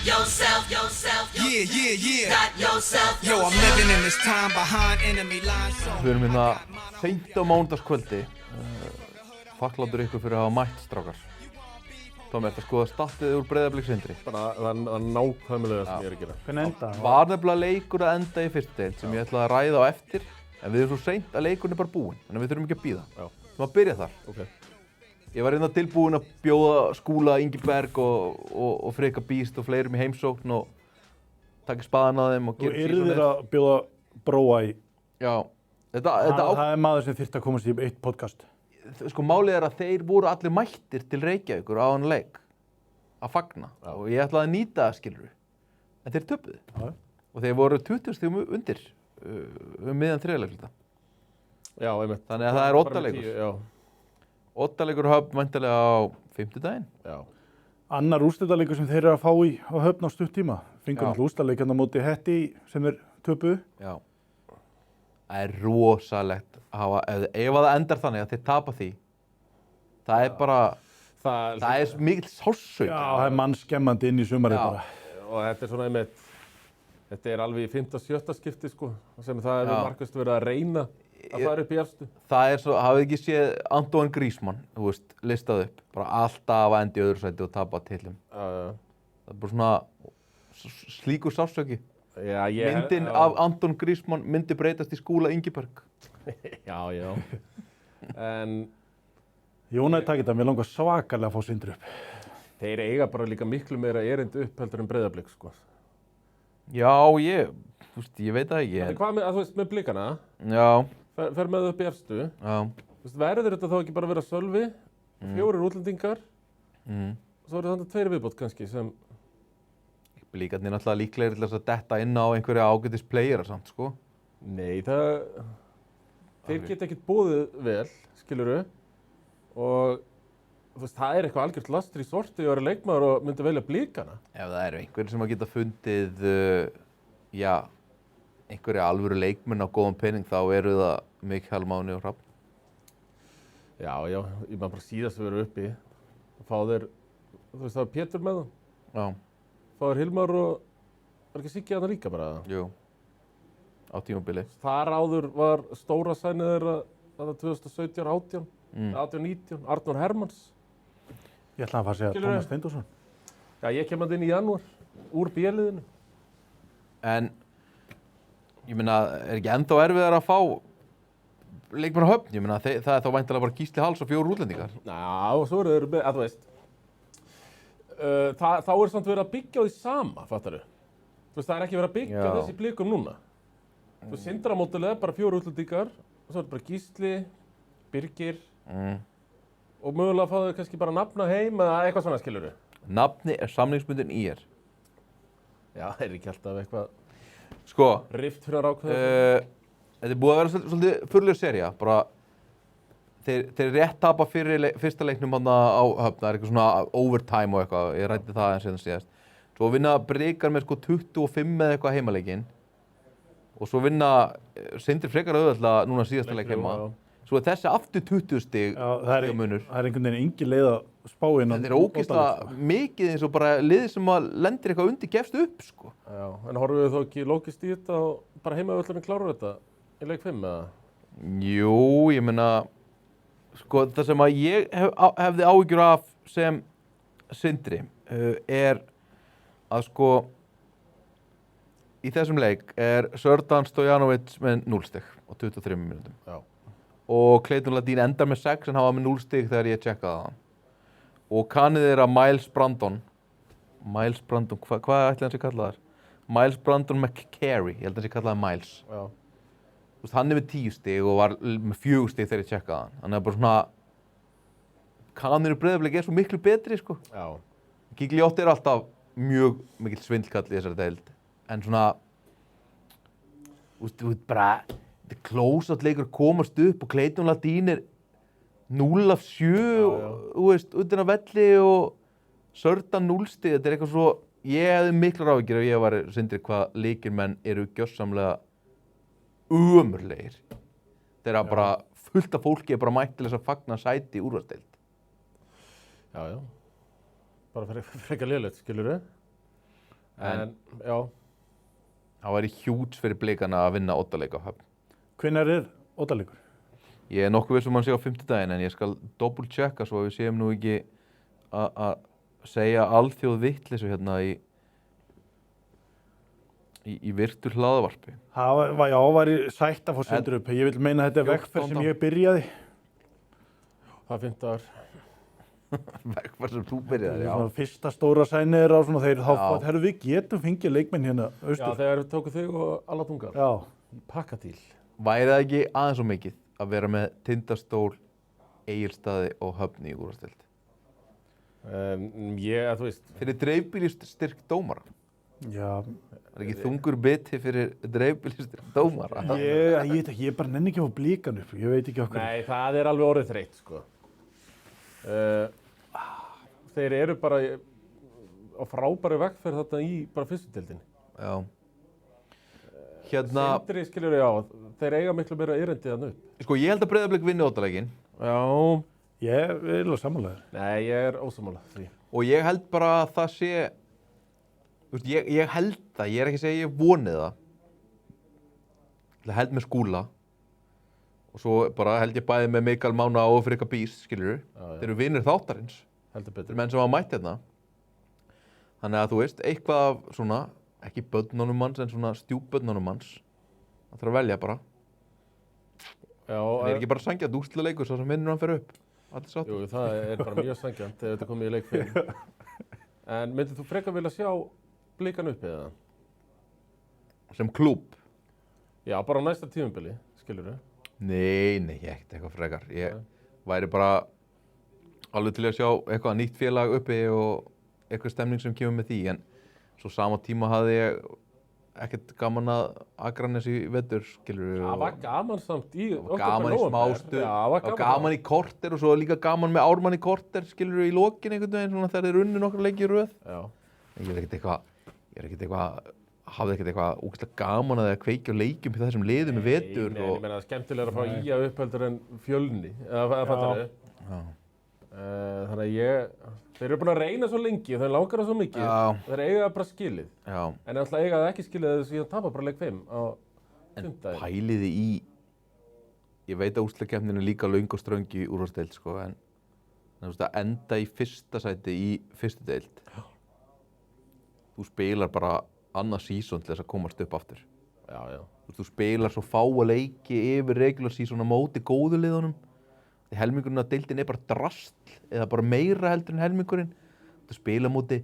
Yo, I'm living in this time behind enemy lines. Við erum hérna seint á mánudagskvöldi. Þakklátur ykkur fyrir að hafa mætt, strákar. Tómi, ertu að skoða statið úr Breiðabliks-Sindri? Bara það er nákvæmlega það sem ég er að gera. Hvernig enda? Var nefnilega leikur að enda í fyrstu deild sem ég ætlaði að ræða á eftir, en við erum svo seint að leikurinn er bara búinn, þannig að við þurfum ekki að bíða. Já. Þú maður byrja þar. Ok. Ég var hérna tilbúinn að bjóða Skúla, Ingiberg og Freyka Bíst og fleirum í heimsókn og taka spaðan að þeim og Þú gera yrðir að bjóða Bróa í. Já. Það er maður sem þyrfti að komast í eitt podcast. Sko málið er að þeir voru allir mættir til Reykjavíkur á hann leik að fagna og ég ætlaði að nýta það, skilurðu. En þeir töpuðu. Já. Og þeir voru 20 stigum undir miðjan þriðjuleikluta. Já, einmitt. Þannig að það er oddaleikur. Já. Oddaleikur Höfn væntanlega á fimmtudaginn. Já. Annar úrslitaleikur sem þeir eru að fá í á Höfn á stutt tíma. Fengur Já. alltaf úrslitaleikarna á móti Hetti sem er töpuðu. Já. Það er rosalegt að hafa, ef það endar þannig að þeir tapa því, það er bara, það er mikill sársauki. Já, það er mannskemmandi inn í sumarið Já. bara. Og þetta er svona einmitt, þetta er alveg í 5. skipti sko, sem það er markvist verið að reyna að fara upp í efstu. Það er svo, hafið ekki séð Antoine Griezmann, þú veist, listað upp, bara alltaf að enda í öðru sæti og tapa titlum. Það er bara svona slíkur sársauki. Já, Myndin af Anton Griezmann myndi breytast í Skúla Ingiberg. Já. En Jónæði takit að mér langar svakalega að fá Sindri upp. þeir eiga bara líka miklu meira erindi upp heldur en Breiðablik sko. Já, þú veist, ég veit það ekki. En hvað með, þú veist, með Blikana, Já, fer með þau upp í efstu, já. þú veist, verður þetta þá ekki bara að vera Sölvi, 4 útlendingar, svo eru þannig 2 viðbót kannski sem Blíkarnir náttúrulega líklegir til þess að detta inn á einhverja ágætis playera samt, sko. Nei, þeir geta ekkert boðið vel, skilurðu, og þú veist, það er eitthvað algjört lastur í sorti að vera leikmaður og myndi velja Blikana. Ef það eru einhverjir sem að geta fundið, einhverja alvöru leikmenn á góðan pening, þá eru það Mikael Máni og Hrafn. Já, ég maður bara síðast að vera uppi og fá þeir, þú veist, það var Pétur með það, Já, fá þeir Hilmar og var ekki Siggi þarna líka bara? jú, á tímabili. Þar áður var stóra sænið þeirra, það var 2017-18, 18-19, Arnór Hermanns. Ég ætla að fara að segja Skilurðu? Tómas Steindorsson. Já, ég kem að inn í janúar, úr B-liðinu. En, ég meina, er ekki ennþá erfiðar að fá leikmenn á Höfn? Ég meina, það er þá væntanlega bara Gísli Hals og 4 útlendingar. Já, og svo eru þeir með, að þú veist, þá er samt verið að byggja á því sama, fattaru. Þú veist, það er ekki verið að byggja Já. þessi Blikum núna. Þú veist, Sindramótilega er bara 4 útlendingar, og svo er bara Gísli, Birgir, og mögulega fá þau kannski bara nafna heim eða eitthvað svona, skilurðu. Nafni er samningsbundin í er. Já, það er ekki alltaf eitthvað Sko, rift fyrir að rákvæða. þetta er búið að vera svolítið furðuleg sería, bara þeir rétt tapa fyrsta leiknum hann á Höfn, það er eitthvað svona overtime og eitthvað, ég ræddi það eins og síðast. Svo vinna Blikar með sko 25 eða eitthvað heimaleikinn og svo vinna Sindri frekar auðvitað núna síðasta leik heima. Svo er þessi aftur 20 stig munur. Það er einhvern veginn engin leið að spá inn á Þetta er ógeðslega mikið eins og bara liðið sem að lendir eitthvað undir gefst upp, sko. Já, en horfum við þó ekki lókist í þetta og bara heimavöllurinn klárar þetta í leik 5 eða? Jú, ég meina, sko það sem að ég hefði áhyggjur af sem Sindri er að sko í þessum leik er Sördan Stojanovic með 0 stig á 23 mínútum. Já. Og Clayton Ladín endar með 6 en hann var með 0 stig þegar ég tjekkaði það. Og kannið er að Miles Brandon, hvað ætli hann sé kallað þar? Miles Brandon McCary, ég held að hann sé kallað Miles. Já. Þú veist, hann er með 10 stig og var með 4 stig þegar ég tjekkaði hann. Þannig að bara svona, kannir í Breiðablik er svo miklu betri, sko. Já. Gigliotti er alltaf mjög mikill svindlkall í þessari deild. En svona, þú veist, bara, þetta er close-out leikur komast upp og Clayton Ladín er 0 af 7, þú veist, utan að velli og Sördan 0 stig. Þetta er eitthvað svo, ég hefði miklar áhyggjur ef ég var Sindri hvað leikirmenn eru gjörsamlega ömurlegir. Þeirra bara fullt af fólki er bara mætt til þess að fagna sæti í úrvalsdeild. Já. Bara frekar lélegt, skilurðu? En, já, Það væri hjúts fyrir blikana að vinna oddaleik á Höfn. Hvenær óttaleikur? Ég er nokkuð viss hann sé á 5. daginn en ég skal double checka svo að við séum nú ekki að segja alþjóð vitleysu hérna í virtu hlaðvarpi. Það væri sætt að fá sendur upp. Ég vil meina að þetta er vegferð sem ég byrjaði. það er 5 dagar. Vegferð sem þú byrjaði, já. Svona fyrsta stóra sænið er á svona þeir þá fótt, herru við getum fengið leikmenn hérna Já, austur. þegar við tókum þig og alla tungar. Já. Pakkadíl. Væri það ekki aðeins og mikið að vera með Tindastól, Egilsstaði og Höfn í úrvalsdeild? Þú veist, Fyrir dreifbýlist styrk dómara. Já. Það er ekki þungur biti fyrir dreifbýlist styrk dómara. Ég bara nenni ekki að fá blíkan upp. Ég veit ekki okkur. nei, það er alveg orðið þreytt, sko. Þeir eru bara á frábæri vegferð þarna í bara fyrstu deildinni. Já. Hérna, Sindri, skilur ég á, þeir eiga miklu meira erindi þarna upp. sko ég held að Breiðablik vinni oddaleikinn Já. Ég er alveg sammálaður. Nei, ég er ósammála því. og ég held bara að það sé, þú veist, ég held það, ég er ekki að segja ég vonið það. Ég held með Skúla og svo bara held ég bæði með Mikael Mána og Frikka Bís, skilur Þeir eru vinir þáttarins, Heldur þeir betur. eru menn sem hafa mætt hérna. Þannig að þú veist, eitthvað af svona, ekki börnunum manns en svona stjúpbörnunum manns, það þarf að velja bara. Já, Það er ekki bara sangjað úrslitaleikur svo sem vinnur hann fer upp. Allir sáttir. jú, það er bara mjög sangjant þegar þetta komið í leik fyrir. En myndir þú frekar vilja sjá blikan upp eða? Sem klúbb. Já, bara á næsta tímabili, skilur við. Nei, ég ekkert eitthvað frekar. Ég væri bara alveg til að sjá eitthvað nýtt félag uppi og eitthvað stemning sem kemur með því. En svo sama tíma hafði ég ekkert gaman að Akranes í vetur, skilur við. Það var gaman samt í Gaman í smástu, Já, það var gaman í korter og svo líka gaman með Ármann í korter, skilur við, í lokin einhvern veginn, svona þegar þeir unnu nokkra leiki í röð. Já, Ég er ekkert eitthvað, hafði ekkert eitthvað ógeðslega gaman að kveikja á leikjum fyrir þessum liðum í vetur. Nei, ég meina það er skemmtilega að fá í að uppheldur en Fjölni, eða fattar við. Já. Þannig að þeir eru búin að reyna svo lengi og þeir langar það svo mikið. Já. Þeir eiga það bara skilið. Já. En alltaf eiga það ekki skilið þess að síðan tapa bara leik 5 á fimmtudaginn. Pæliði í, ég veit að úrslitakeppnin er líka löng og ströng í úrvalsdeild, sko, en þú veist að enda í fyrsta sæti í fyrstu deild. Þú spilar bara annað sísón til þess að komast upp aftur. Já, já. Þú spilar svo fáa leiki yfir regular season á móti góðu liðunum. Því helmingurinn af deildin er bara drasl eða bara meira heldur en helmingurinn. Þú spila á móti,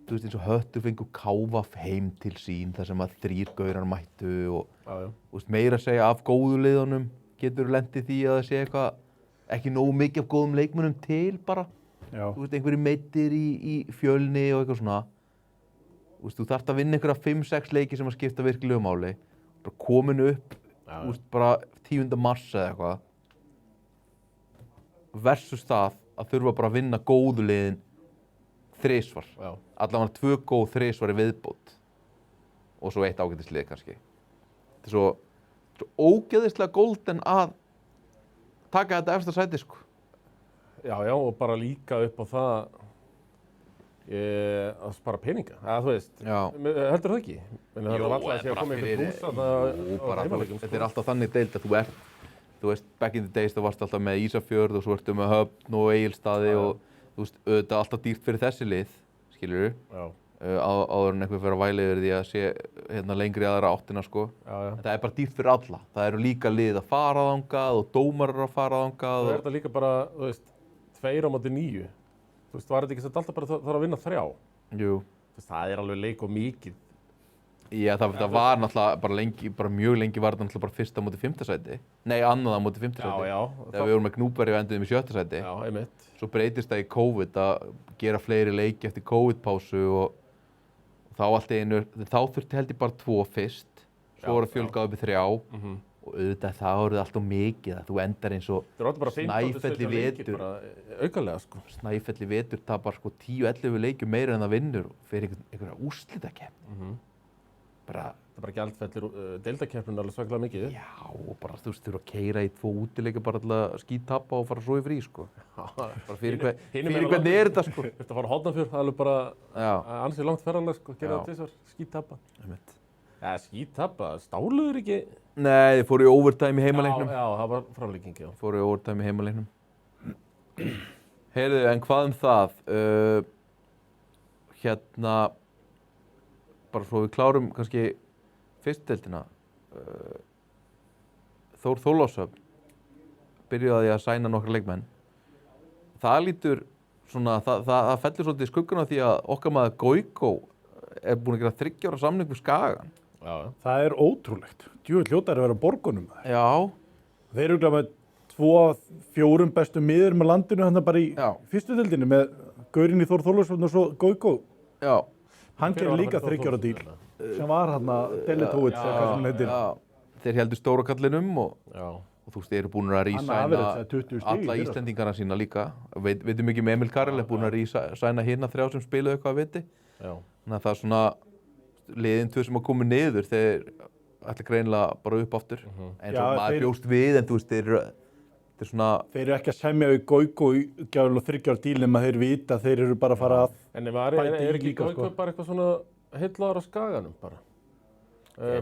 þú veist eins og Höttur fengu KVF heim til sín þar sem að 3 gaurar mættu og Já, já. þú veist, meira að segja af góðu liðunum getur lendið því að það sé eitthvað ekki nógu mikið af góðum leikmönnum til bara. Já. Þú veist, einhverjir meiddir í Fjölni og eitthvað svona. Þú veist, þú þarft að vinna einhverja 5-6 leiki sem að skipta virkilega máli. Bara komin upp, Já, þú veist, bara 10. mars eða eitthvað. Versus það að þurfa bara að vinna góðu liðin þrisvar. Já. Allavega 2 góð þrisvar í viðbót. Og svo 1 ágætislið kannski. Þetta er svo ógeðislega golden að taka þetta efsta sæti, sko. Já, já, og bara líka upp á það að spara peninga, þú veist. Já. Heldur það ekki? Menni, það var alltaf að sé að koma einhver hús Þetta er alltaf þannig deild að þú veist, back in the days þú varst alltaf með Ísafjörð og svo ertu með Höfn og Egilsstaði og þú veist, auðvitað alltaf dýrt fyrir þessi lið, skilurðu, Já, áður en einhver fyrir að væla yfir því að sé hérna lengri aðra áttina, sko. já, já. En það er bara dýrt fyrir alla. Það eru líka lið að fara þangað og dómarar að fara þangað. Það er þetta líka bara, þú veist, 2 á móti 9. Þú veist, var þetta ekki alltaf bara þarf að vinna 3? Jú. Þú veist, það er alveg leik og mikið. Já, það var náttúrulega bara lengi, bara mjög lengi var þetta náttúrulega bara 1. á móti 5. sæti. Nei, 2. á móti 5. sæti. Já, já. Þegar við vorum með Gnúpverju og enduðum í 7. sæti. Já, einmitt. Svo breytist það í COVID að gera fleiri leiki eftir COVID-pásu og þá allt í einu, þá þurfti held ég bara 2 fyrst. Svo voru fjölgað upp í 3 og auðvitað það voruð alltaf mikið að þú endar eins og Það er alltaf bara 15 Snæfell í leikir vetur. bara aukalega, sko. Snæfell í vetur tapar sko 10-11 leikjum meira en það vinnur og fyrir einhverja úrslitakeppni. Bara, þetta bara gjaldfellir deildakeppnin alveg svakalega mikið. Já, og bara þú veist, þurfa að keyra í 2 útileiki bara til að skítappa og fara svo í frí, sko. Bara fyrir hvernig þetta, sko. Þú ert að fara Hornafjörð, það er alveg bara ansið langt ferðalag, sko, gera það tvisvar, skítappa. Ja, skítappa, stáluður ekki? Nei, þið fóru í overtime í heimaleiknum. Já, það var framlíking, já. Fóru í overtime í heimaleiknum. Heyrðu, en hvað það? Hérna, bara svo við klárum kannski fyrstdeildina. Þór Þorlákshöfn byrjaði að sæna nokkra leikmenn. Það lítur svona, það fellur svolítið í skugguna því að okkar maður Goiko er búinn að gera 3 ára samning við Skagan. Já. Það er ótrúlegt. Djúvill hljótar að vera á borgunum. Já. Þeir eru glæð með 2-4 bestu miður með landinu hann bara í fyrstu deildinni með Gaurinn í Þór Þorlákshöfn og svo Goiko. Já. Hann gerir líka 3 ára díl sem var hann að Delitovits eða hvað sem heitir. Þeir heldur stóra kallinum og þú veist, þeir eru búin að rísæna alla Íslendingarna sína líka. Veitum ekki með Emil Karel er búin að rísæna hérna 3 sem spiluðu eitthvað að viti. Þannig að það er svona liðin 2 sem að koma niður, þeir ætla greinilega bara upp aftur. En svo maður bjóst við, en þú veist, þeir eru svona... Þeir eru ekki að semja við Goiko í gjaflega 3 ára díl nema þeir vita að þeir eru bara að fara að En er ekki Goiko bara eitthvað svona heillaður á Skaganum bara?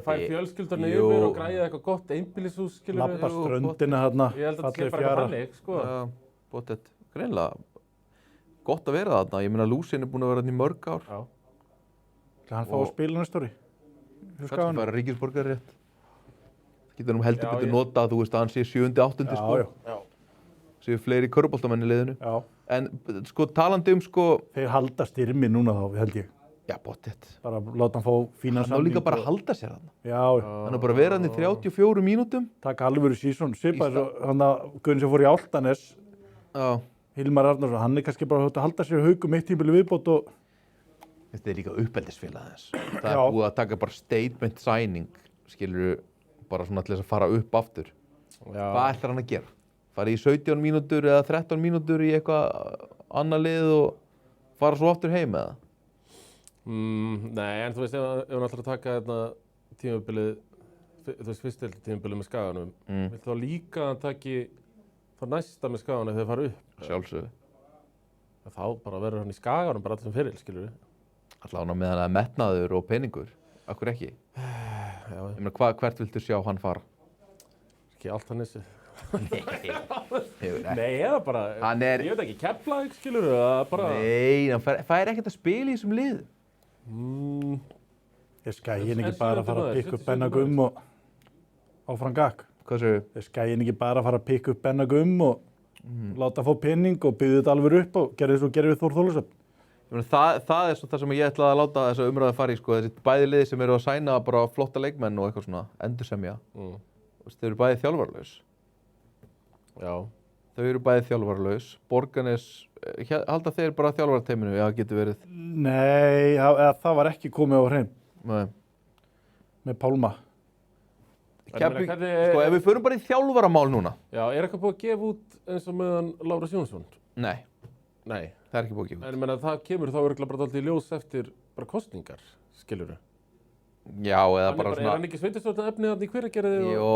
Fær fjölskyldurna yfir og græði eitthvað gott einbýlishús, skilur við. Lappa ströndina þarna, ég held að þetta sé bara þannig, sko. Bóttið, greinilega gott að vera þarna. Ég meina, Lúsin er búin að vera þarna í mörg ár. Já. Hann fá að spila næsta ári. Kannski fara ríkisborgari rétt. Það getur heldur betur nota að þú veist að hann sé 7. 8. sko. Já. Séu fleiri körfuboltamenn í liðinu. Já. En sko talandi sko... Þeir halda styrmi núna þá, held ég. Já, bóttið. Bara láta hann fá fínan samning. Hann á líka bara að halda sér þarna. Já. Hann á bara að vera hann í 34 mínútum. Taka alvöru sísón. Svipað hann að Gunn sem fór í Álftanes. Já. Hilmar Arnarsson, hann er kannski bara að halda sér Haugum 1 tímabili viðbót og... Þetta er líka uppeldisfélag þess. Það er búið að taka bara statement signing, skilurðu, bara svona til þess að fara upp aftur. Hvað ætlar hann að gera? Fara í 17 mínútur eða 13 mínútur í eitthvað annað lið og fara svo aftur heim eða? Nei, en þú veist, ef hann ætlar að taka þetta tímabilið, þú veist, fyrstild tímabilið með Skaganum, vil þá líka hann taki þá næsta með Skaganum þegar það fara upp? Sjálfsögðu. Þá bara verður hann í Skaganum bara allir sem fyrir, skilur við. Allavega með hann að metnaður og peningur. Akkur ekki? Já. Ég meina, hvert viltu sjá hann fara? Ekki Álftanesi. Nei, eða bara, ég veit ekki, Keflavík, skilur við, bara... Nei, hann fær ekkert að spila í þessum lið. Er Skaginn ekki bara að fara að pikka upp Benna Gumm og áfram gakk? Hvað segir þú? Er Skaginn ekki bara að fara að pikka upp Benna Gumm og láta hann fá pening og byggja þetta alveg upp og gera þess og gera við Þór Þorlákshöfn? Það er svo það sem ég ætlaði að láta þessa umræðu að fara í, sko. Þessi bæði liði sem eru að sæna bara flotta leikmenn og eitthvað svona, endursemja. Þeir eru bæði þjálfarlaus. Já. Þau eru bæði þjálfarlaus. Borgarnes, halda þeir bara þjálfarteiminu, já, getur verið. Nei, það var ekki komið á hrein. Nei. Með Pálma. Sko, ef við förum bara í þjálfaramál núna. Já, er eitthvað búið að gefa út eins og meðan Lárus Jónsson? Nei. Nei. Það er ekki búið að gefa út. En ég meina, það kemur þá örugglega bara dálítið í ljós eftir bara kosningar, skilurðu? Já, eða bara svona... Er hann ekki sveitarstjórnar efnið þarna í Hveragerði? Jó,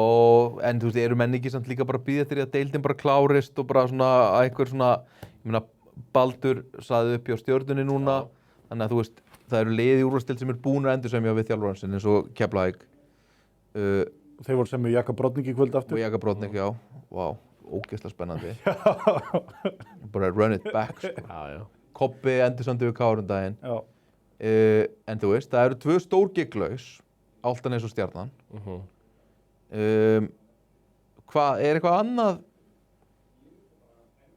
en þú veist, eru menn ekki samt líka bara að bíða eftir því að deildin bara klárist og bara svona einhver svona, ég meina, Baldur saði upp hjá Stjörnunni núna, þannig að þú veist, það eru liði í úrvalsdeild sem eru búin að endursemja við þjálfarann sinn eins og Keflavík. Þeir voru sem með Jaka Brodnik í kvöld aftur. Og Jaka Brodnik, já. Vá, ógeðslega spennandi. Bara run it back, sko. Já. Kobbi endursamdi við Kára daginn. Já. En þú veist, það eru 2 stór gigglaus, Álftanes og Stjarnan. Hvað, er eitthvað annað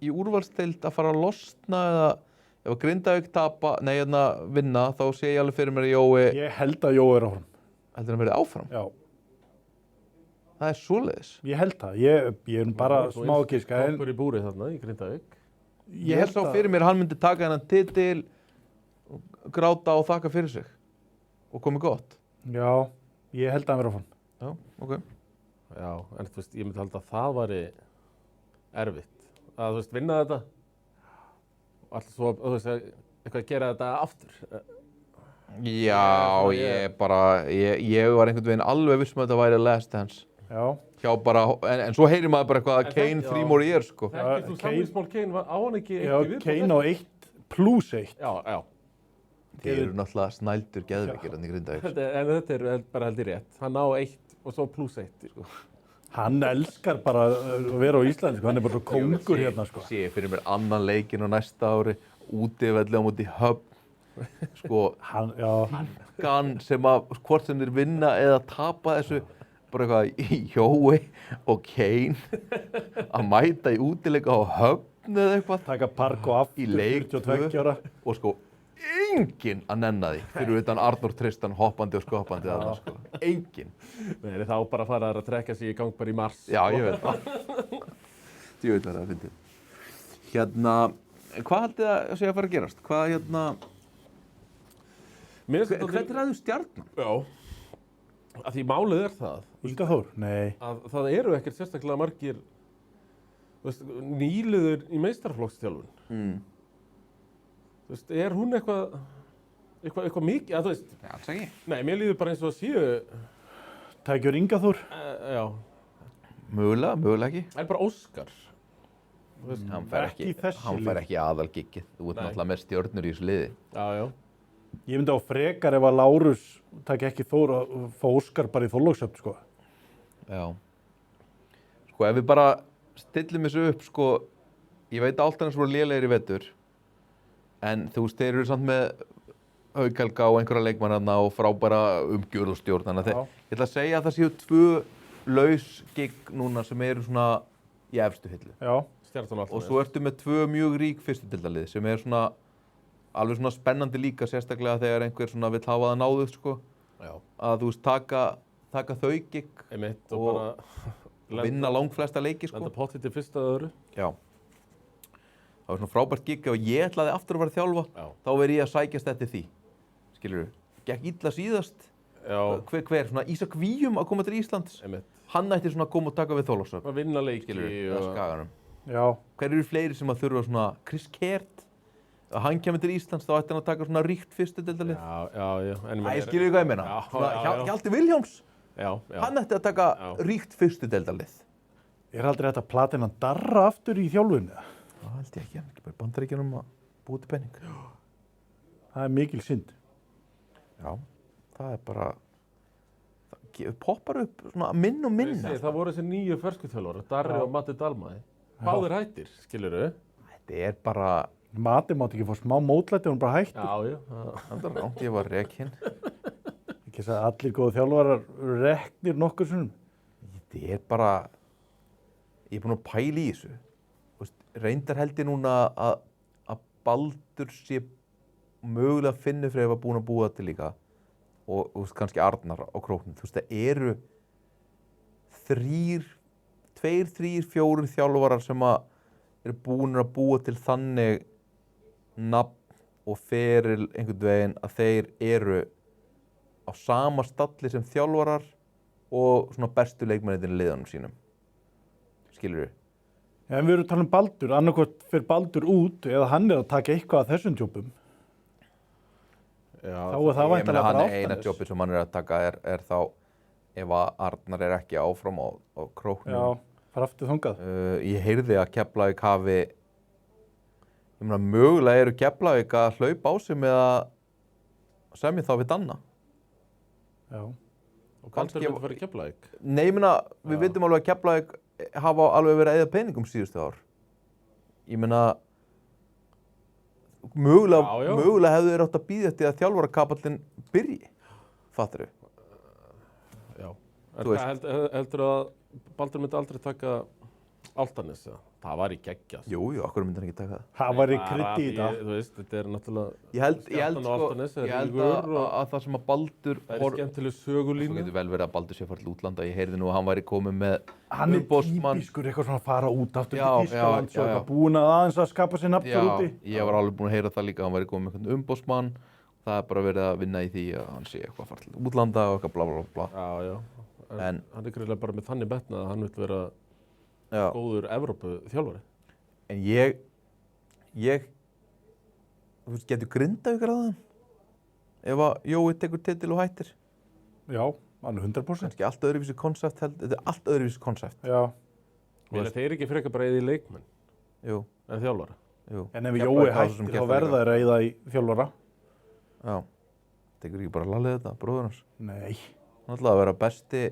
í úrvalsdeild að fara að losna eða ef að Grindavík vinna, þá sé ég alveg fyrir mér að Jói... Ég held að Jói er áfram. Heldur hann verið áfram? Já. Það er svoleiðis. Ég held það. Ég er bara smá að giska. Toppur í búri þarna í Grindavík. Ég held sá fyrir mér að hann myndi taka hennan titil, gráta og þakka fyrir sig og komið gott. Já, ég held að hann verið áfram. Já, ok. Já, en þú veist, ég myndi halda að það væri erfitt. Að þú veist, vinna þetta og alltaf svo, þú veist, eitthvað að gera þetta aftur. Já, ég var einhvern veginn alveg viss að þetta væri Last Dance. Já. Hjá bara, en svo heyrir maður bara eitthvað að Kane 3 more years, sko. Þekkir þú samningsmál Kane, á hann ekki Já, eitt í viðbót? Kane á 1+1. Já. Þeir eru náttúrulega snældur geðveikir hann í Grindavík. En þetta er bara heldur rétt. Hann á 1 og svo +1, sko. Hann elskar bara að vera á Íslandi, sko. Hann er bara svo kóngur hérna, sko. Sé fyrir mér annan leikinn á næsta ári, útivelli á móti Höfn, sko, Gann sem að hvort sem þeir vinna eða tapa þessu, bara eitthvað Jói og Kane að mæta í útileika á Höfn eða eitthvað. Taka park og aftur, í leik 42 ára. Og sko, enginn að nenna því fyrir utan Arnór Tristan hoppandi og skoppandi þarna, sko. Enginn. Nei, þá bara fara þær að trekka sig í gang bara í mars. Já, ég veit það. Ég veit það fyndið. Hérna, hvað haldið að segja að fara að gerast? Hvað, hérna, hvernig ræður Stjarnan? Já, að því málið er það. Inga Þór? Nei. Að það eru ekkert sérstaklega margir nýliður í meistaraflokksþjálfun. Þú veist, er hún eitthvað mikið, að þú veist? Já, alls ekki. Nei, mér líður bara eins og að séu. Tækjur Inga Þór? Já. Mögulega ekki. Það er bara Óskar. Hann fær ekki aðalgiggið. Þú ert náttúrulega með stjörnur í þessu liði. Já. Ég myndi á frekar ef að Lárus taki ekki Þór að fá Óskar bara í Þorlákshöfn, sko. Já. Sko, ef við bara stillum þessu upp, sko, ég veit að Álftaness voru lélegir í vetur, en þú veist, þeir eru samt með Haukhelga og einhverja leikmannarna og frábæra umgjörð og stjórn, þannig að ég ætla að segja að það séu 2 laus gigg núna sem eru svona í efstu hillu. Já. Og svo ertu með 2 mjög rík fyrstudildalið sem er svona alveg svona spennandi líka, sérstaklega þegar einhver svona vill hafa það náðuð, sko. Já. Að þú veist, taka þau gigg og bara vinna langflesta leiki, sko. Lenda pottið til fyrsta eða öðru. Já. Það var svona frábært gigg og ég ætlaði aftur að vera að þjálfa, þá verið ég að sækjast eftir því. Skilurðu? Gekk illa síðast. Já. Hver svona Ísak Víum að koma til Íslands. Hann ætti svona að koma og taka við Þorlákshöfn. Að vinna leiki og Skaganum. Já. Hver eru fleiri sem að þurfa svona Chris Kert? Að hann kemur til Íslands, þá ætti hann að taka svona ríkt fyrstudeildarlið. Já. Skilurðu hvað ég meina? Hjalti Vilhjálms. Já. Hann ætti að taka ríkt fyrstudeildarlið. Er aldrei þetta platina Darra aftur í þjálfunni? Það held ég ekki, hann er ekki bara Bandaríkjunum að búa til penning. Það er mikil synd. Já, það er bara, það poppar upp svona minn og minna. Það voru þessi 9 ferskuþjálfarar, Darri og Matti Dalmæ. Báðir hættir, skilurðu? Þetta er bara... Matti mátti ekki fá smá mótlæti, hún bara hættir. Já. Það er rátt, ég var rekinn. Ekki að allir góðu þjálfarar reknir nokkur sinnum. Þetta er bara, ég er búinn að pæla í þessu. Reyndar held ég núna að Baldur sé mögulega að finna fyrir að hafa búin að búa til líka og kannski Arnar á króknum. Þú veist, það eru 2, 3, 4 þjálfarar sem eru búin að búa til þannig nafn og feril einhvern veginn að þeir eru á sama stalli sem þjálfarar og svona bestu leikmennirnir í liðunum sínum. Skilurðu? Ja, en við erum talað Baldur, annarkvort fyrir Baldur út eða hann er að taka eitthvað af þessum jobbum. Já, þá er það væntanlega bara Álftanes. Eina jobbi sem hann er að taka er þá ef að Arnar er ekki áfram á króknum. Já, fara aftur þangað. Ég heyrði að Keflavík hafi, ég meina mögulega eru Keflavík að hlaupa á sig með að semja þá við Danna. Já. Og Baldur myndi fara í Keflavík? Nei, ég meina, við vitum alveg að Keflavík hafa alveg verið að eyða peningum síðustu ár. Ég meina, mögulega hefðu þeir átt að bíða eftir að þjálfarakapallinn byrji. Fattar þau? Já. Heldur að Baldur myndi aldrei taka Álftanes? Það var í geggjast. Jú, okkur myndi hann ekki taka það. Það var í krydd í þetta. Þú veist, þetta er náttúrulega... Ég held að það sem að Baldur... Það er skemmtileg sögulínu. Það getur vel verið að Baldur sé að fara til útlanda. Ég heyrði nú að hann væri komið með umboðsmann. Hann er típiskur eitthvað svona að fara út aftur til Þýskaland og eitthvað búin að aðeins að skapa sér nafn þar úti. Já, ég var alveg búin að heyra það líka. Hann væri komið með eitthvað umboðsmann. Það er bara verið að vinna í því að hann sé eitthvað að fara til útlanda og eitthvað bla bla bla. Já. En hann er greinilega bara með þannig metnað að hann vill vera góður Evrópuþjálfari. En ég þú veist, getur Grindavík ráðan? ef að Jói tekur titil og hættir. Já, alveg 100%. Kannski allt öðruvísi konsept, þetta er allt öðruvísi konsept. Já. Vilja þeir ekki frekar bara eða í leikmenn Jú, en þjálfara? jú. En ef Keflavík Jói hafa svo sem hættir þá gert það verða þeir að eyða í þjálfara. Já. Tekur ekki bara Lalli þetta, bróður hans. Nei. Hann ætlaði að vera besti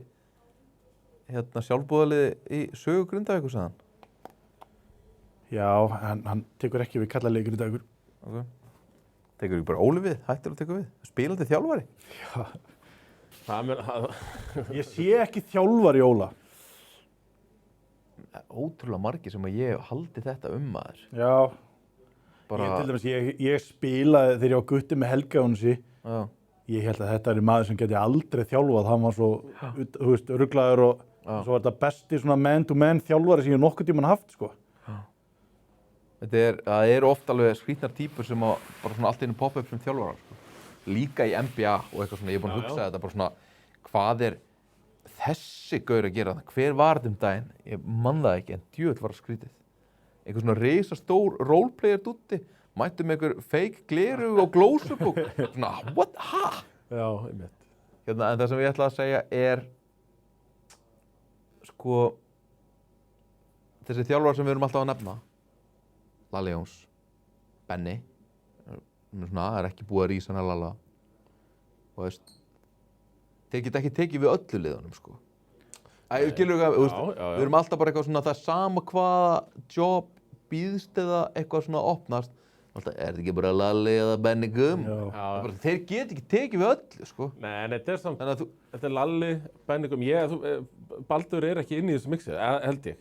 sjálfboðaliði í sögu Grindavíkur, sagði hann. Já, hann tekur ekki við kallalegur í dagur. Okay. Tekur ekki bara Óli við, hættir að tekur við. Spilandi þjálfari. Ég sé ekki þjálfari Óla. Ótrúlega margir sem að ég haldi þetta maður. Já. Bara... Ég, til dæmis, ég spilaði þegar ég var gutti með Helga Jónsi. Já. Ég held að þetta er maður sem geti aldrei þjálfað. Hann var svo, þú veist, ruglaður og svo var þetta besti svona man-to-man þjálfari sem ég nokkuð tímann haft, sko. Það eru oft alveg skrýtnar típur sem að bara svona allt einu poppa upp sem þjálfarar, sko. Líka í NBA og eitthvað svona, ég er búinn að hugsa þetta bara svona, hvað er þessi gaur að gera það? Hver var þetta daginn? Ég man það ekki, en djöfull var það skrýtið. Einhver svona risastór roleplayer dútti, mættu með einhver fake gleru og glósubók. Svona, what? Ha? Já, einmitt. En það sem ég ætla að segja er, sko, þessi þjálfarar sem við erum alltaf að nefna, Lalli Jóns, Benni, svona, er ekki búið að rísa hann Lalla. Og veist, þeir geta ekki tekið við öllu liðunum, sko. Við erum alltaf bara eitthvað svona, það er sama hvaða job býðst eða eitthvað svona opnast. Alltaf, er þetta ekki bara Lalli eða Benni Gum? Þeir geta ekki tekið við öllu, sko. Nei, en þetta er samt, þetta er Lalli, Benni Gum. Baldur er ekki inn í þessu mixi, held ég.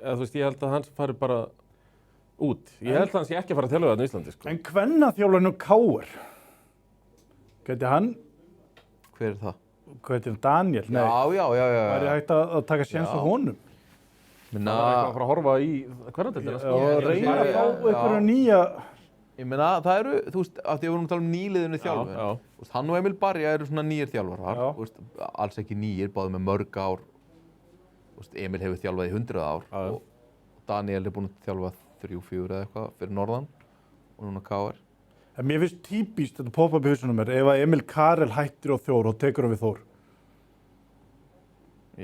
Þú veist, ég held að hann fari bara út. Ég held að hann sé ekki að fara að þjálfa þarna í Íslandi, sko. En kvennaþjálfarinn KR, gæti hann... Hver er það? Hvað heitir hann? Daniel? Nei. Já. Væri hægt að taka séns á honum? Það var eitthvað að fara að horfa í hvernig þetta og reyna að fá einhverju nýja... Ég meina, það eru, þú veist, af því að við vorum að tala um nýliðinu þjálfur. Hann og Emil Barja eru svona nýjir þjálfarar. Alls ekki nýjir, báðir með mörg ár. Emil hefur þjálfað í 100 ár. Og Daniel er búinn að þjálfa 3-4 eða eitthvað fyrir norðan. Og núna KR. En mér finnst típist þetta poppa upp í hausunum mér. Ef að Emil Karel hættir á Þór og tekur hann við Þór.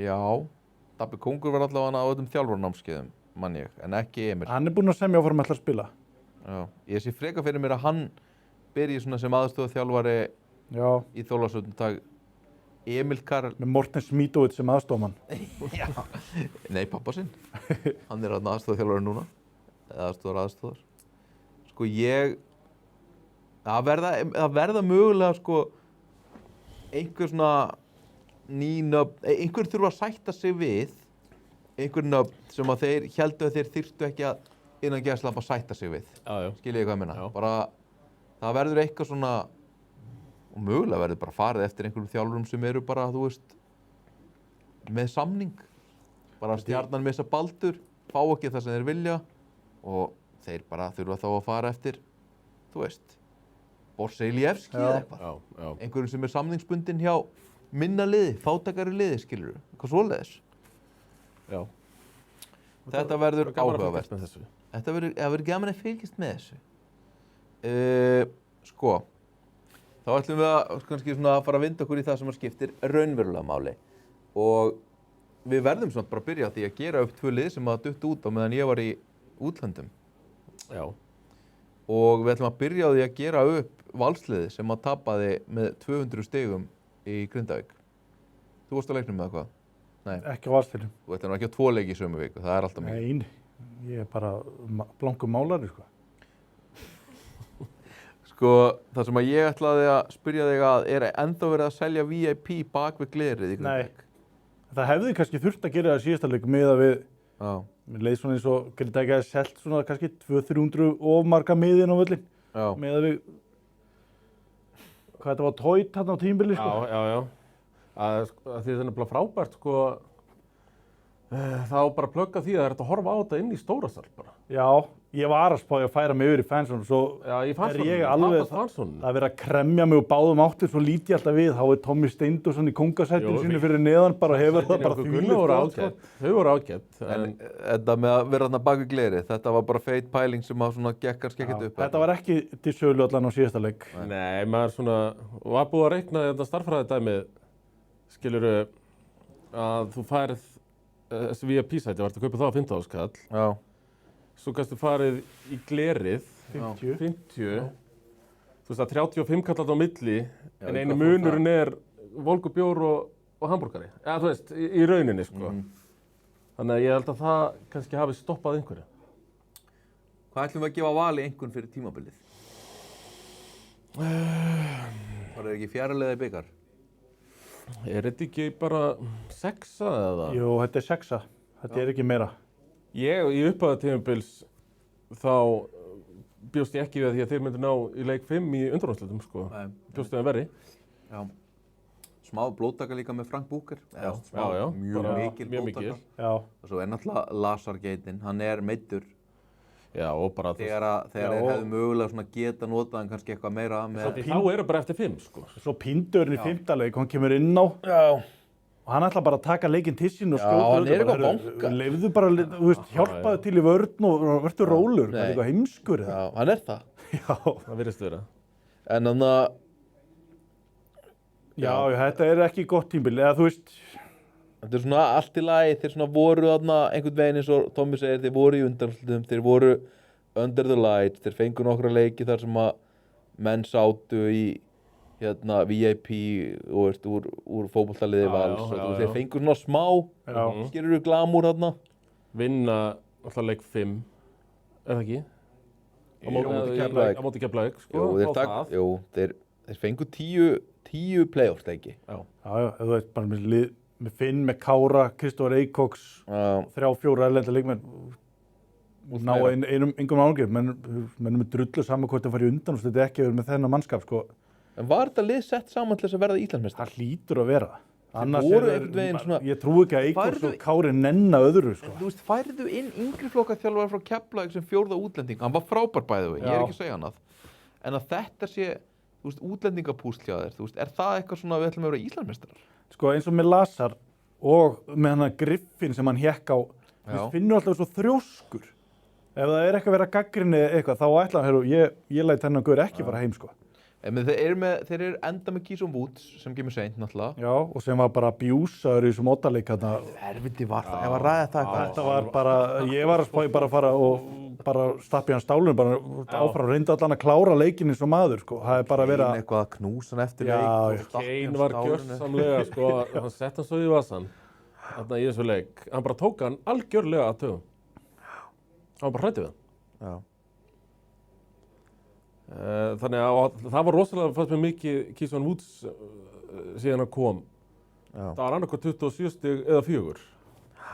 Já. Dabbi Kóngur var allavega á öllum þjálfarnámskeiðum, mann ég, en ekki Emil. Hann er búinn að semja áfram ætla að spila. Já. Ég sé freka fyrir mér að hann byrji svona sem aðstoðarþjálfari í Þorlákshöfn. Emil Karel... Með Morten Smídóvic sem aðstofmann. Já. Nei, pappa sinn. Hann er aðstoðarþjálfari núna. Eða aðstoðar. Sko það verða mögulega sko einhver svona nýnöfn, einhver þurfa að sætta sig við einhver nöfn sem að þeir héldu að þeir þyrftu ekki að innan gæðslappa að sætta sig við. Skiljið hvað ég meina? Bara það verður eitthvað svona og mögulega verður bara farið eftir einhverjum þjálfurum sem eru bara, þú veist, með samning. Bara Stjarnan missa Baldur, fá ekki það sem þeir vilja og þeir bara þurfa þá að fara eftir, þú veist, Borseljevski eða eitthvað. Einhverjum sem er samningsbundinn hjá minna liði, fátækari liði, skilurðu, eitthvað svoleiðis. Já. Þetta verður áhugavert. Þetta verður gaman að fylgjast með þessu. Sko, þá ætlum við að kannski svona fara að vinda okkur í það sem skiptir raunverulega máli. Og við verðum svona bara að byrja á því að gera upp 2 lið sem að duttu út á meðan ég var í útlöndum. Já. Og við ætlum að byrja á því að gera upp Valsliði sem að tapaði með 200 stigum í Grindavík. Þú varst á leiknum með eitthvað? Nei. Ekki á Valsliðum. Þú ætlum ekki á 2 leiki í sömu viku, það er alltaf mikið. Nei, ég er bara blankur málari, sko. Sko, það sem að ég ætlaði að spyrja þig að er ennþá verið að selja VIP bak við glerið í Grindavík? Nei, það hefði kannski þurft að gera það síðasta leik miðað við. Já. Mér leið svona eins og Grindavík hefði selt svona kannski 200-300 of marga miðin á völlin. Já. Miðað við hvað þetta var tóit hérna á tímabili, sko. Já. Því þetta er bara frábært, sko. Þá bara plugga því að það er hægt að horfa á þetta inn í Stórasal bara. Já, ég var að spája að færa mig yfir í Fansson og svo Já, ég fannst er ég alveg að vera að kremja mig og báðum áttir, svo lít ég alltaf við, þá er Tommy Steindorsson í kóngasættinu sínu fyrir neðan, bara hefur það bara þvílíkt. Þau voru ágætt. En þetta með að vera þarna bak við glerið, þetta var bara feit pæling sem að svona gekk kannski ekkert upp. Þetta var ekki til sölu allan á síðasta leik. Nei, maður svona, var búið að reikna þetta starffræðidæmið, skilurðu, að þú færið þessi VIP-sæti, varst að kaupa það á 15.000 kall. Já. Svo kannstu farið í glerið, 50. Þú veist að 35 kallar á milli, en einu munurinn er volgubjór og hambúrgari. Ja, þú veist, í rauninni, sko. Þannig að ég held að það kannski hafi stoppað einhverju. Hvað ætlum við að gefa Vali einhvern fyrir tímabilið? Var það ekki fjaralega í bikar? Er þetta ekki bara 6 eða? Jú, þetta er 6. Þetta er ekki meira. Ég, í upphafi tímabils, þá bjóst ég ekki við því að þeir myndu ná í leik 5 í undanúrslitum, sko. Bjóst þeim verri. Já. Smá blóðtaka líka með Frank Booker. Já. Mjög mikil blóðtaka. Já. Og svo er náttúrulega Lazar-geitin, hann er meiddur. Já, og bara... Þegar þeir hefðu mögulega svona geta notað en kannski eitthvað meira með... Þá eru bara eftir 5, sko. Svo Pindurinn í 5. leik, hann kemur inn á. Já. Og hann ætla bara að taka leikinn til sín og skjóta. Já, hann er eitthvað banka. Leifðu bara, þú veist, hjálpaðu til í vörn og verður rólur. Það er eitthvað heimskur. Já, hann er það. Já. Það virðist vera. En þannig að... Já, þetta er ekki gott tímabil, eða þú veist... Þetta er svona allt í lagi, þeir svona voru þarna einhvern veginn eins og Tommy segir, þeir voru í undanúrslitum, þeir voru under the lights, þeir fengu nokkra leiki þar sem að menn sátu í VIP og veist, úr fótboltaliði Vals og þeir fengu svona smá, skilurðu glamúr þarna. Vinna alltaf leik 5, er það ekki? Á móti Keflavík, sko. Jú, þeir fengu 10 playoffs leiki. Já, þú veist, bara með Finn, með Kára, Kristófur Eikóks, 3-4 erlenda leikmenn, ná engum ángrif, menn með drullu saman hvort að fara í undan og þetta ekki verið með þennan mannskap, sko. En var þetta lið sett saman til þess að verða Íslandsmeistar? Það hlýtur að vera. Annars svona, ég trúi ekki að Eikóks og Kári nenna öðru, sko. Þú veist, færðu inn yngri flokkaþjálfara frá Keflavík sem 4. útlending, hann var frábær bæði, ég er ekki að segja annað. En að þetta sé, þú veist, útlendingapúsl hjá þér, þú veist, er það eitthvað svona við ætlum að vera Íslandsmeistarar? Sko eins og með Lazar og með hann Griffin sem hann hékk á, við finnum alltaf svo þrjóskur. Ef það er eitthvað að vera gagnrýni eitthvað, þá ætla hann, ég læt þennan gaur ekki fara heim, sko. Þeir eru enda með Keys on Woods sem kemur seint náttúrulega. Já, og sem var bara abjúsaður í þessum mótaleik þarna. Erfiði var það, ef að ræða það eitthvað. Þetta var bara, ég var að spája bara að fara og bara stappi hann stálunum, bara áfram, reyndi allan að klára leikinn eins og maður, sko. Það er bara að vera... Kane eitthvað að knúsa hann eftir leik. Kane var gjörsamlega, sko, hann sett hann svo í vasan, þarna í þessu leik. Hann bara tók hann algjörlega að tögum. Hann var bara hræddur við hann. Þannig að það var rosalega fannst mér mikið Keys on Woods síðan hann kom. Það var annarkvæmt 27 stig eða 4.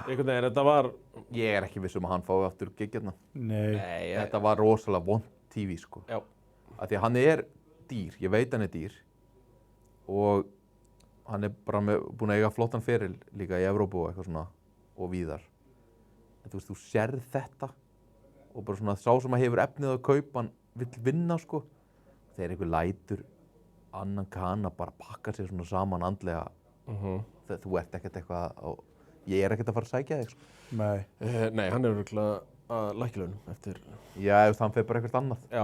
Einhvern veginn, þetta var... Ég er ekki viss að hann fái aftur giggjarna. Nei. Þetta var rosalega vont TV, sko. Já. Af því að hann er dýr, ég veit hann er dýr. Og hann er bara búinn að eiga flottan feril líka í Evrópu og eitthvað svona og víðar. En þú veist, þú sérð þetta og bara svona sá sem að hefur efnið að kaupa hann vill vinna, sko. Þegar einhver lætur annan kana bara pakka sér svona saman andlega. Þú ert ekkert eitthvað, ég er ekkert að fara að sækja þig, sko. Nei. Nei, hann er örugglega að lækka launum eftir... Já, hann fer bara eitthvað annað. Já.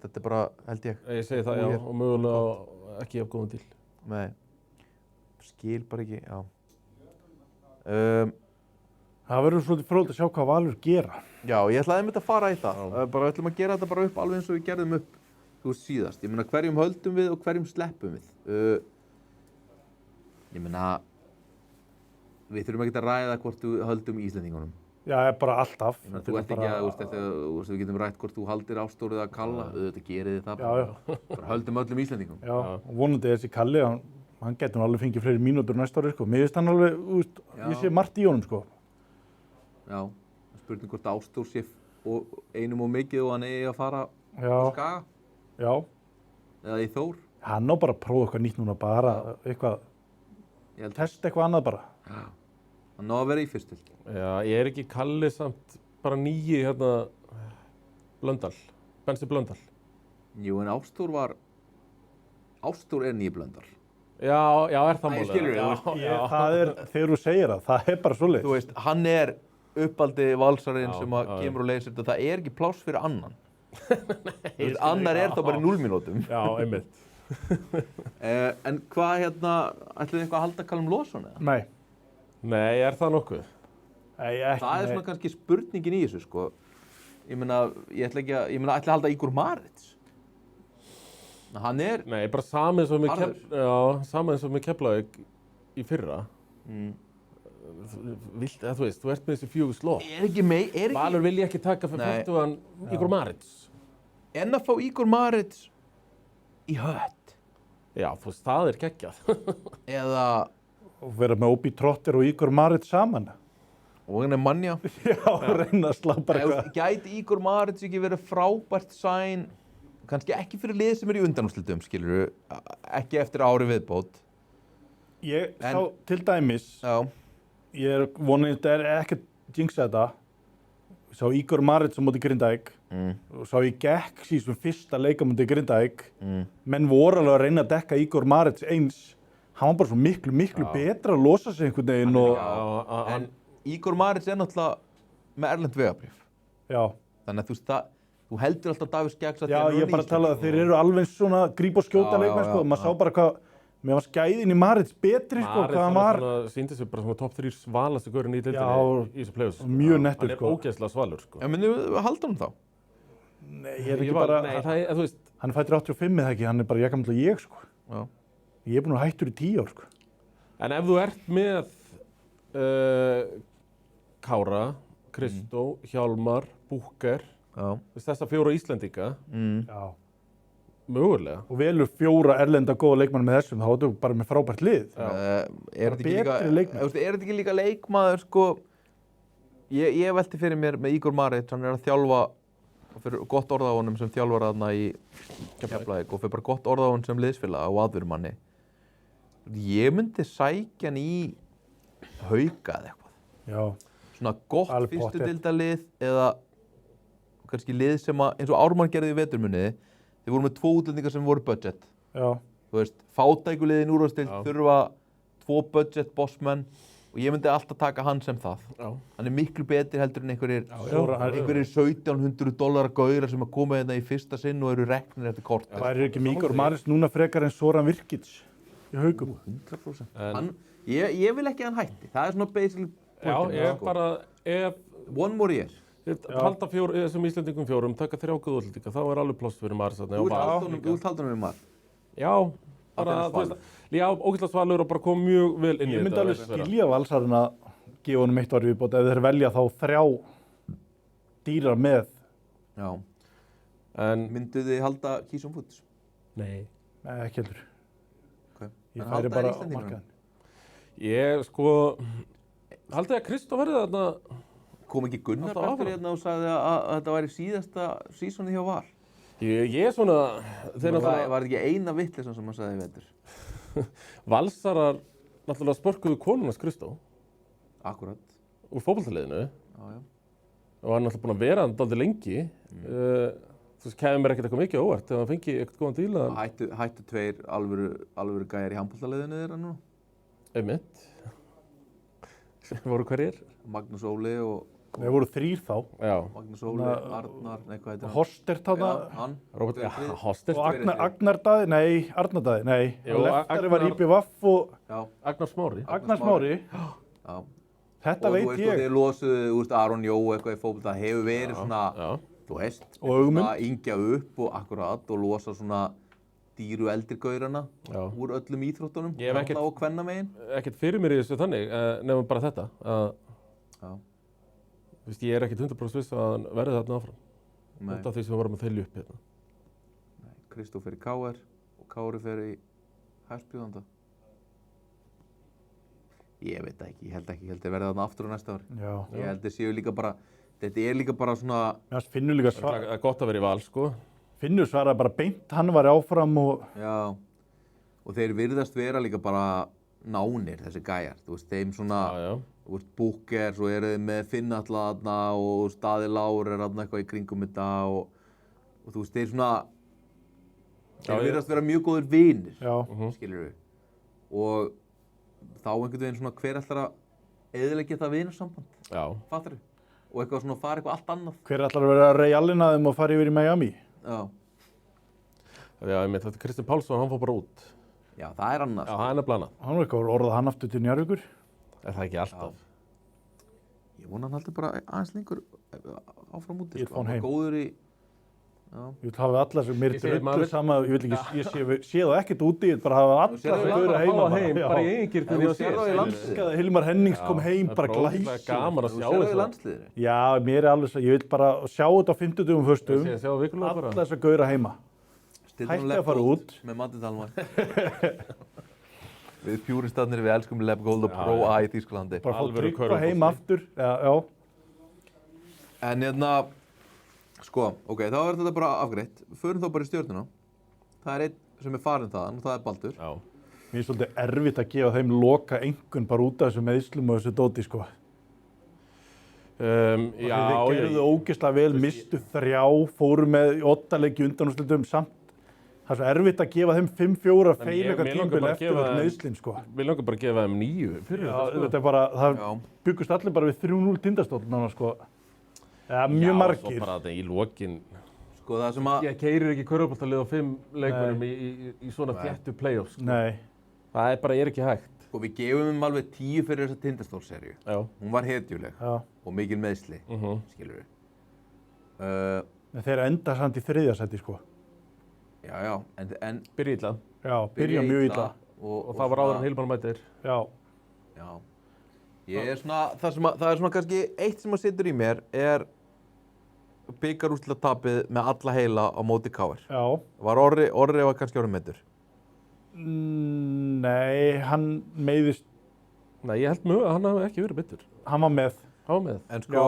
Þetta er bara, held ég. Ég segi það, já, og mögulega ekki af góðan til. Nei. Skil bara ekki, já. Það verður svolítið fróðilegt að sjá hvað Valur gera. Já, ég ætlaði einmitt að fara í það. Bara ætlum að gera þetta bara upp alveg eins og við gerðum upp, þú veist, síðast. Ég meina, hverjum höldum við og hverjum sleppum við? Ég meina, við þurfum ekki að ræða hvort við höldum Íslendingunum. Já, bara alltaf. Ég meina, þú ert ekki að, við getum rætt hvort þú haldir Ástórið að Kalla, auðvitað gerið þið það bara. Já. Bara höldum öllum Íslendingum. Já, og vonandi þessi Kalli, hann getur alveg fengið fleiri mínútur næsta ári, sko. Mér finnst hann alveg, ég sé margt í honum, sko. Já, spurning hvort Ástór sé einum og mikið og hann eigi að fara á Skaga. Já. Eða í Þór. Hann á bara að prófa eitthvað nýtt núna, bara eitthvað, testa eitthvað annað bara. Já. Hann ná að vera í fyrstild. Já, ég er ekki Kalli samt bara 9 hérna Blöndal, Bensi Blöndal. Jú, en Ástþór er nýi Blöndal. Já, er það Æ, málið? skilurðu, Já, þú veist, já. Það þegar þú segir það bara svoleiðis. Þú veist, hann er uppaldi valsarinn Já, sem já. kemur og leysir þetta. Það er ekki pláss fyrir annan. Þú veist, annar er þá bara í 0 mínútum. Já, einmitt. En hvað ætlum við eitthvað að halda Callum Lawson eða? Nei. Nei, er það nokkuð? Nei, ekki. Það er svona kannski spurningin í þessu, sko. Ég ætla að halda Igor Maritz. Hann er... Nei, bara sama eins og með Harður. sama eins og með Keflavík í fyrra. Þú veist, þú ert með þessi 4 slot. Er ekki... Valur vilja ekki taka fyrir Nei. 40 Igor Maritz. En að fá Igor Maritz í hött. Já, þú veist, það er geggjað. Eða... Og vera með Obi Trotter og Igor Maritz saman. Og hann er manja. Já, reyna að slá bara eitthvað. Gæti Igor Maritz ekki verið frábært sæn, kannski ekki fyrir lið sem er í undanúrslitum, skilurðu, ekki eftir ári viðbót. Ég sá til dæmis, Já. ég er vonið, þetta er ekkert jinxa þetta. Ég sá Igor Maritz á móti Grindavík og sá ég gekk síðan fyrsta leik á móti Grindavík. Menn voru alveg að reyna að dekka Igor Maritz eins. Hann var bara svo miklu betra að losa sig einhvern veginn og... En Igor Maritz er náttúrulega með erlend vegabréf. Já. Þannig að þú heldur alltaf Davíðs Gegns að Já, ég er bara að tala að þeir eru alveg svona grípa og skjóta Já, leikmenn, já, sko. Maður sá bara hvað, mér var skæðin í Maritz betri, sko, hvað hann var. Sýndi sig bara svona top 3 svalastu gaurinn í Já, deildinni í þessu play-offs. mjög nettur, sko. Hann er ógeðslega svalur, sko. Já, menn við haldum þá. Nei, ég er ekki bara, Nei, það er, þú veist... hann er fættur 85 eða ekki, hann er bara jafngamall og ég, sko. Já. Ég er búinn að hættur í 10 ár, sko. En ef þú ert með Kára, Kristó, Hjálmar, Búker, þessa 4 Íslendinga, Já. mögulega. Og velur 4 erlenda góða leikmann með þessum, þá er þetta bara með frábært lið. Er þetta ekki líka leikmaður, sko, ég velti fyrir mér með Igor Maritz, hann er að þjálfa, og fyrir gott orð á honum sem þjálfar þarna í Keflavík og fyrir bara gott orð á honum sem liðsfélag og aðvörumanni. Ég myndi sækja hann í Hauka eða eitthvað. Já. Svona gott Alveg fyrstu pottþétt. deildarlið eða kannski lið sem að, eins og Ármann gerði í veturmunniði, þeir voru með 2 útlendingar sem voru budget. Já. Þú veist, fátækuliðin úrvalsdeild þurfa 2 budget bossmenn og ég myndi alltaf taka hann sem það. Já. Hann er miklu betri heldur en einhverjir $1,700 gaurar sem að koma hérna í fyrsta sinn og eru reknir eftir kort. Það er ekki Igor Maritz núna frekar en Soran Virkic í Haukum. 100%. Ég vil ekki að hann hætti. Það er svona basically Já, ég bara, one more year. Halda þessum Íslendingum 4, taka 3 góða útlendinga, þá er alveg pláss fyrir Maritz þarna. Þú vilt halda hann við maður. Já, bara, þú veist, já, ógeðslega svalur og bara kom mjög vel inn í þetta. Ég myndi alveg skilja valsarinn að gefa honum 1 ár í viðbót ef þeir velja þá 3 dýrar með. Já. En, Myndu þið halda Kísum Foods? nei. Nei, ekki heldur. Okay. Ég En færi halda bara þér Íslendingunum? markaðin. Ég, sko, haldið að Kristó verði þarna, Kom ekki Gunnar Alltaf eftir áfram. hérna og sagði að þetta væri síðasta sísoni hjá Val? ég er svona, þeir náttúrulega, Var ekki eina vitleysan sem hann sagði í vetur? valsarar náttúrulega sporkuðu konunars Kristó Akkurat. úr fótboltaliðinu Já, já. og hann er náttúrulega búinn að vera hann dálítið lengi. Þú veist, kæði mér ekkert eitthvað mikið óvart ef hann fengi eitthvað góðan díl að Hættu 2 alvöru gæjar í handboltaliðinu þeirra nú? einmitt. Voru hverjir? Magnús Óli og Þeir voru 3 þá. Já. Magnús Óli, Arnar, nei hvað heitir hann? Horstert þarna Hann. Robert, já, Hostert. og Agnar Daði, nei, Arnar Daði, nei. Jú, Leftari var Agnar- IPVF og Já, Agnar Smári. Agnar Smári. já. Þetta Og þú veit veist, og ég. þeir losuðu, úrst, Aron Jó eitthvað í fótbolta, það hefur verið svona, Já. þú veist, Og Ögmund. að yngja upp og akkurat og losa svona dýru eldri gaurana Já. úr öllum íþróttunum, Ég hef ekkert- karla og kvenna megin. Ekkert fyrir mér í þessu þannig, nefnum bara þetta. Já, Þú veist, ég er ekkert 100% viss að hann verði þarna áfram. nei, Út af því sem við vorum að þylja upp hérna. nei. Kristó fer í KR og Kári fer í Hæstbjóðanda. Ég veit það ekki, ég held þeir verði þarna aftur á næsta ári. Já. Ég held þeir séu líka bara, þetta er líka bara svona, Finnur líka Það er gott að vera í val, sko. Finnur svaraði bara beint, hann var áfram og já, og þeir virðast vera líka bara nánir þessi gæjar, þú veist, þeim svona Já. þú veist, Booker, svo eru þið með Finnatla þarna og Staði Lár þarna eitthvað í kringum þetta og þú veist, þeir svona þeir virðast vera mjög góðir vinir, skilur við og þá einhvern veginn svona hver ætlar að eyðileggja það vinarsamband, fattar við og eitthvað svona fara eitthvað allt annað. Hver ætlar að vera að Realina þeim og fara yfir í Miami? Já, ég meint þetta Kristinn Pálsson, hann fór bara út. Já, það er annars. Já, hann er planað. Hann var eitthvað orðað hann aftur til Njarðvíkur. Er það ekki alltaf? Ég vona hann haldi bara aðeins lengur áfram úti, Ég vil fá hann heim. Góður í Ég vil hafa alla sem mér Ég segi, drullu sama, ég vil ekki, ég sé það ekkert úti, ég vil bara hafa alla sem gauðra heima. Bara í eigingirni Þú sér það í landsliðinu. Hilmar Hennings kom heim, bara glæsi. glæsi. Gaman að sjá Þú sér það í þetta. landsliðinu. Já, mér er alveg svo, ég vil bara sjá þetta á 50 og föstum, Sjá vikulega bara. alla þess að gauðra heima. Hætti að fara út. Með Matti Dalmar. Við pjúristarnir, við elskum Leb Gold og Pro A í Þýskalandi. Bara fá Alvöru Tryggva heim aftur, já. En hérna, sko, ok, þá er þetta bara afgreitt. Förum þá bara í Stjörnuna. Það er einn sem er farinn þaðan og það er Baldur. Já. Mér er svolítið erfitt að gefa þeim loka einhvern bara út af þessu meiðslum og þessu dóti, sko. Já, Þeir gerðu ógeðslega vel, mistu 3, fóru með 8 leiki undanúrslitum samt. Það er svo erfitt að gefa þeim 5-4 feilleika tímabil eftir öll meiðslin, sko. Mér langar bara að gefa þeim 9 fyrir Já, þetta er bara, það byggust allir bara við 3-0 Tindastóll nána, sko. Ja, mjög margir. Já, svo bara þetta í lokin. Sko, það sem að... Ég keyrir ekki körfuboltalið á 5 leikmönnum í svona þéttu playoffs. Sko. Nei. Það er ekki hægt. Sko, við gefum þeim alveg 10 fyrir þessa Tindastól-seríu. Já. Hún var hetjuleg og mikil meiðsli, skilur við. En þeir enda samt í 3. sæti, sko. Já, en... Byrja illa. Já, byrja mjög illa. Og það var áður en Hilmar mætir. Já. Ég er svona, það er svona kannski eitt sem að situr í mér er bikarúrslitapið með alla heila á móti KR. Já. Var Orri var kannski orðinn meiddur? Nei, hann meiðist. Nei, ég held mjög að hann hafi ekki verið meiddur. Hann var með. En sko,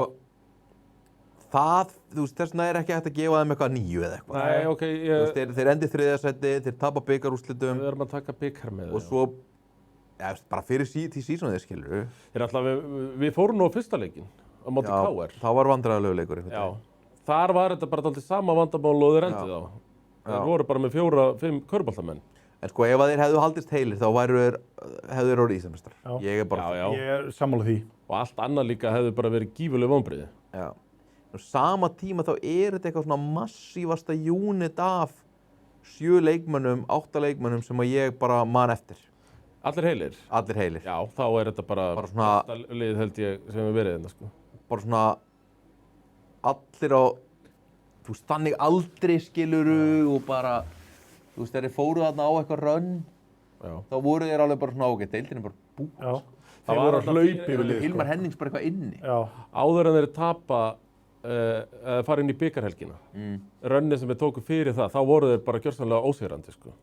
þú veist, þess vegna er ekki hægt að gefa þeim eitthvað 9 eða eitthvað. Nei, ok. Þú veist, þeir endi í 3. sæti, þeir tapa bikarúrslitum. Við erum að taka bikar með og svo, bara fyrir því sísónu þeir, skilur við. Þeir alltaf, við fórum nú á fyrsta leikin á móti KR. Það var vandræðalegu leikur einhvern veginn. Já, þar var þetta bara dálítið sama vandamál og þeir endið á. Þeir voru bara með 4-5 körfuboltamenn. En sko, ef þeir hefðu haldist heilir, þá hefðu þeir orðið Íslandsmeistarar. Ég er bara... Já. Ég er sammála því. Og allt annað líka hefðu bara verið gífurleg vonbrigði. Já. Á sama tíma þá er þetta eitthvað svona massívasta unit af 7 leikmönnum, 8 leikmönnum sem ég bara man eftir. Allir heilir? Allir heilir. Já, þá er þetta bara svona... lið held ég sem við verið hérna, sko. Bara svona... Allir á... Þú veist, þannig aldrei skiluru og bara... Þú veist, þegar þeir fóru þarna á eitthvað rönn, þá voru þeir alveg bara svona ok, deildin er bara búið. Já, þeir voru að hlaupa yfir lið. Hilmar Hennings bara eitthvað inni. Já. Áður en þeir tapa, fara inn í bikarhelgina, rönni sem þeir tóku fyrir það, þá voru þeir bara gjörsamlega ósigrandi, sko.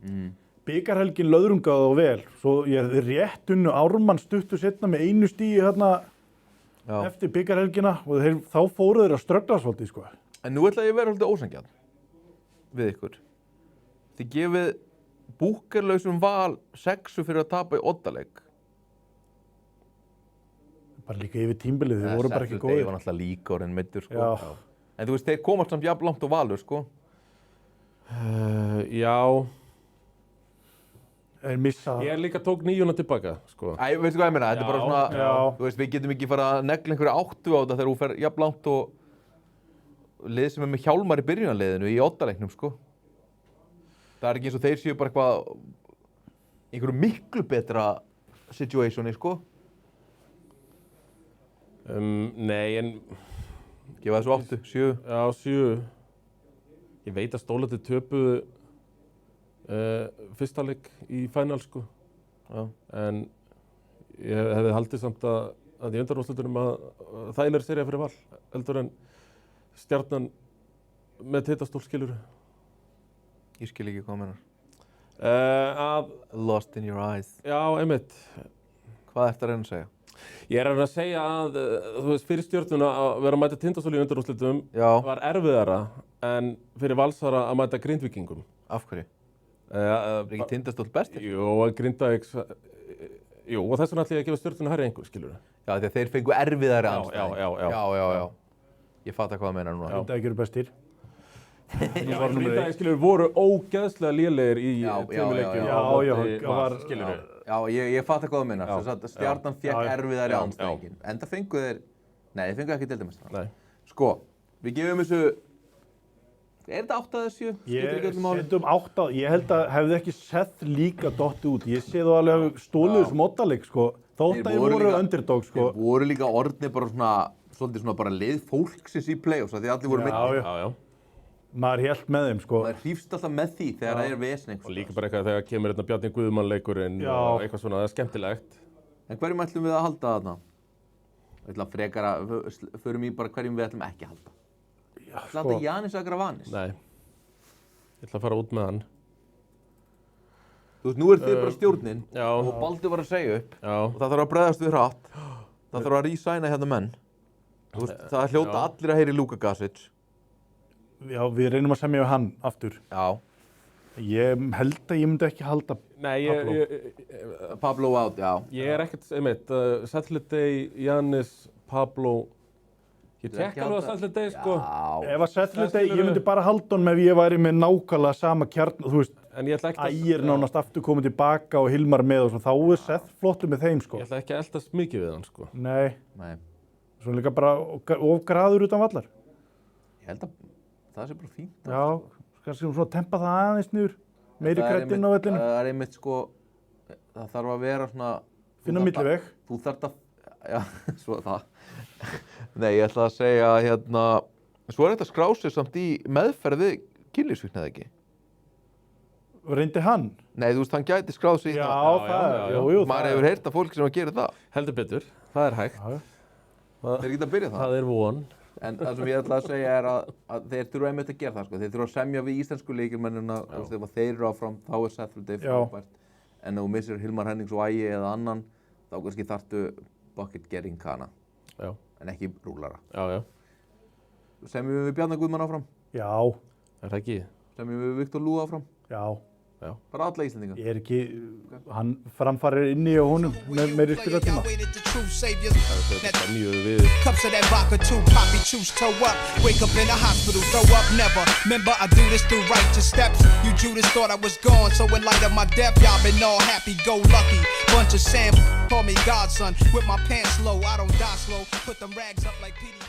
Bikarhelgin löðrungaði þá vel, svo ég rétt unnu Ármann stuttu setna með 1 stigi hérna eftir bikarhelgina og þá fóru þeir að ströggla svolítið, sko. En nú ætla ég að vera svolítið ósanngjarn við ykkur. Þið gefið búkerlausum Val 6 fyrir að tapa í oddaleik. Bara líka yfir tímbilið, þeir voru bara ekki góðir. Það var náttúrulega líka orðin meiddur, sko. Já. En þú veist, þeir komast samt jafn langt og Valur, sko. Já. Þeir missa... Ég líka tók 9 tilbaka, sko. Veistu hvað ég meina? Þetta er bara svona, þú veist, við getum ekki fara að negla einhverja 8 á þetta þegar þú fer jafn langt og lið sem er með Hjálmar í byrjunarliðinu í oddaleiknum, sko. Það er ekki eins og þeir séu bara eitthvað einhverju miklu betra situationi, sko. Nei, en... Gefa þessu 8, 7? Já, 7. Ég veit að Stólandi töpuðu fyrsta leik í final, sko. Já. En ég hefði haldið samt að í undanúrslitunum að þægilegri sería fyrir Val, heldur en Stjarnan með Tindastól, skilurðu. Ég skil ekki hvað meinar. Lost in your eyes. Já, einmitt. Hvað ertu að reyna að segja? Ég er að reyna að segja að, þú veist, fyrir Stjörnuna að vera að mæta Tindastól í undanúrslitum var erfiðara en fyrir Valsara að mæta Grindvíkingum. Af hverju? Er ekki Tindastól bestir? Jú, Grindavík, Jú, og þess vegna ætla ég að gefa Stjörnunni hærri einhver, skilur við. Já, því að þeir fengu erfiðari Já, andstæðing. Já. Ég fatt hvað það meina núna. Þetta ekki eru bestir. Skilur við, voru ógeðslega lélegir í tveimleikjum. Já, ég fatt hvað það meina. Stjarnan fékk erfiðari andstæðingin. Enda fengu þeir, nei, þeir fengu ekki deildarmeistarann. Nei. Sko, við gefum þessu, er þetta 8 eða 7? Setjum 8, ég held að hefði ekki sett líka dotti út. Ég sé þú alveg hefur stólið þessum oddaleik, sko. Þótt að ég voru underdog, sko. Þeir voru líka orðnir bara svona, svolítið svona bara lið fólksins í play-offs, því allir voru meiddir. Já. Maður hélt með þeim, sko. Maður hrífst alltaf með því þegar það er vesen einhvers. Og líka bara eitthvað þegar kemur hérna Bjarni Guðmann leikurinn og eitthvað svona, það er skemmtilegt. En hverjum ætlum við að halda þarna? Við ætlum frekar að, förum í bara hverjum við ætlum ekki að halda. Það er Janis Agravanis. Nei, ég ætla að fara út með hann. Þú veist, nú er þið bara stjórnin og Baldur var að segja upp og það þarf að bregðast við hratt. Það þarf að re-signa hérna menn. Þú veist, það hljóta allir að heyri Luka Gasic. Já, við reynum að semja við hann aftur. Já. Ég held að ég myndi ekki halda Pablo out, já. Ég er ekkert, einmitt, Saturday, Janis, Pablo. Ég tekka alveg að Saturday, sko. Ef að Saturday, ég myndi bara halda honum ef ég væri með nákvæmlega sama kjarn, þú veist, Ægir nánast aftur komið tilbaka og Hilmar með og svona, þá er Seth flottur með þeim, sko. Ég ætla ekki að eldast mikið við hann, sko. Nei. Svo líka bara of graður utan vallar. Ég held að það sé bara fínt. Já, kannski svona tempa það aðeins niður, meiri kreddinn á vellinu. Það er einmitt, sko, það þarf að vera svona... Finna milliveg. Þú þarft að, já, svo það. Nei, ég ætla að segja, hérna, svo er þetta skrásið samt í meðferði kynlífsfíkn eða ekki? Reyndi hann? Nei, þú veist, hann gæti skráð sig í það. Já. Maður hefur heyrt af fólki sem að gera það. Heldur betur, það er hægt. Þeir geta að byrja það. Það er von. En það sem ég ætla að segja er að þeir þurfa einmitt að gera það, sko. Þeir þurfa að semja við íslensku leikirmennina og ef þeir eru áfram, þá er Saturday frábært. En ef þú missir Hilmar Hennings og Ægi eða annan, þá kannski þarftu bucket getting kana. Já. En ekki rúlara. Já. Semjum við Bjarni Guðmann áfram? Já. Er það ekki? Semjum við Viktor Lúa áfram? Já. Bara alla Íslendinga. Ég er ekki, hann framfarir inni á honum með meiri spilatíma. Það er mjög við. Cups of that vodka too, poppy juice, toe up. Wake up in the hospital, throw up never. Remember I do this through righteous steps. You Judas thought I was gone, so in light of my death, y'all been all happy, go lucky. Bunch of Sam, call me godson. With my pants low, I don't die slow. Put them rags up like P.D.